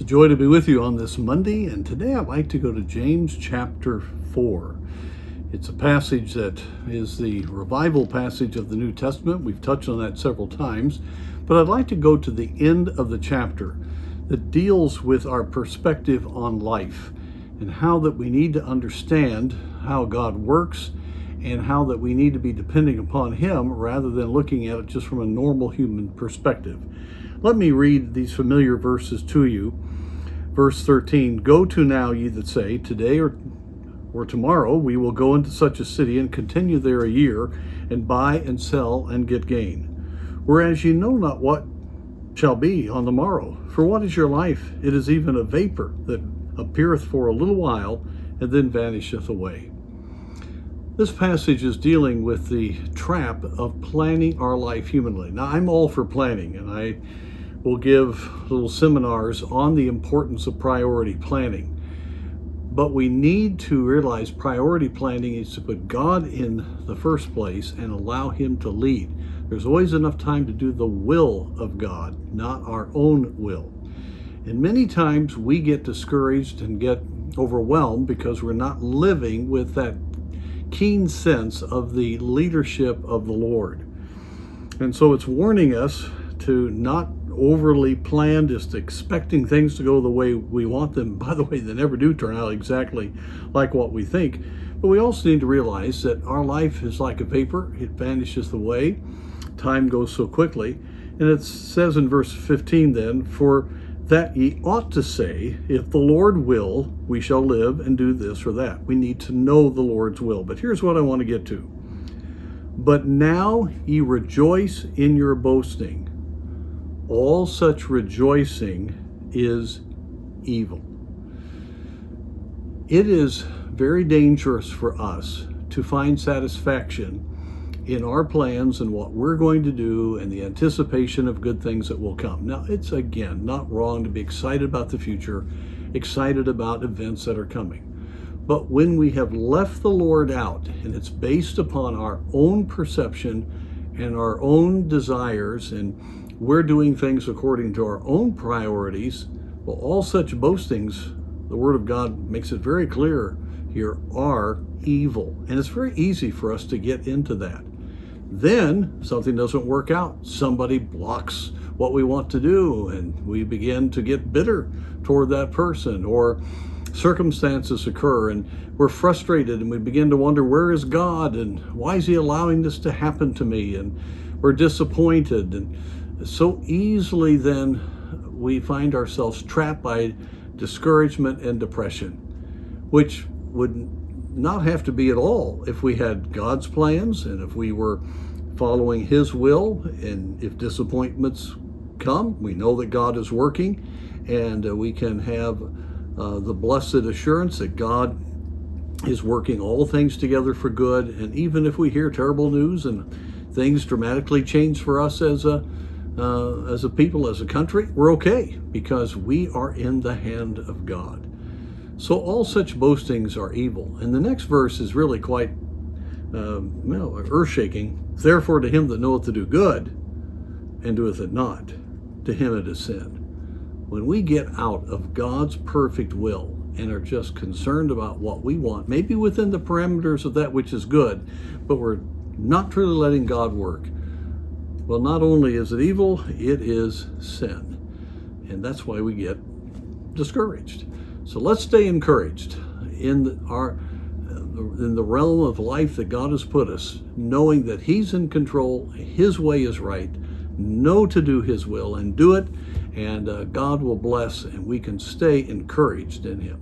It's a joy to be with you on this Monday, and today I'd like to go to James chapter 4. It's a passage that is the revival passage of the New Testament. We've touched on that several times, but I'd like to go to the end of the chapter that deals with our perspective on life and how that we need to understand how God works and how that we need to be depending upon Him rather than looking at it just from a normal human perspective. Let me read these familiar verses to you. Verse 13, "Go to now, ye that say, today or tomorrow we will go into such a city and continue there a year, and buy and sell and get gain. Whereas ye know not what shall be on the morrow. For what is your life? It is even a vapor that appeareth for a little while, and then vanisheth away." This passage is dealing with the trap of planning our life humanly. Now, I'm all for planning, and I will give little seminars on the importance of priority planning. But we need to realize priority planning is to put God in the first place and allow Him to lead. There's always enough time to do the will of God, not our own will. And many times we get discouraged and get overwhelmed because we're not living with that keen sense of the leadership of the Lord. And so it's warning us to not overly plan, just expecting things to go the way we want them. By the way, they never do turn out exactly like what we think. But we also need to realize that our life is like a vapor. It vanishes away. Time goes so quickly. And it says in verse 15 then, "For that ye ought to say, if the Lord will, we shall live and do this or that." We need to know the Lord's will. But here's what I want to get to. "But now ye rejoice in your boasting. All such rejoicing is evil." It is very dangerous for us to find satisfaction in our plans and what we're going to do and the anticipation of good things that will come. Now, it's again not wrong to be excited about the future, excited about events that are coming. But when we have left the Lord out and it's based upon our own perception and our own desires, and we're doing things according to our own priorities, well, all such boastings, the Word of God makes it very clear here, are evil. And it's very easy for us to get into that. Then something doesn't work out. Somebody blocks what we want to do, and we begin to get bitter toward that person, or circumstances occur and we're frustrated and we begin to wonder, where is God and why is He allowing this to happen to me? And we're disappointed. And so easily then we find ourselves trapped by discouragement and depression, which would not have to be at all if we had God's plans and if we were following His will. And if disappointments come, we know that God is working, and we can have the blessed assurance that God is working all things together for good. And even if we hear terrible news and things dramatically change for us as a people, as a country, we're okay because we are in the hand of God. So all such boastings are evil. And the next verse is really quite earth-shaking. "Therefore to him that knoweth to do good and doeth it not, to him it is sin." When we get out of God's perfect will and are just concerned about what we want, maybe within the parameters of that which is good, but we're not truly letting God work, well, not only is it evil, it is sin. And that's why we get discouraged. So let's stay encouraged in the realm of life that God has put us, knowing that He's in control, His way is right, know to do His will and do it, and God will bless, and we can stay encouraged in Him.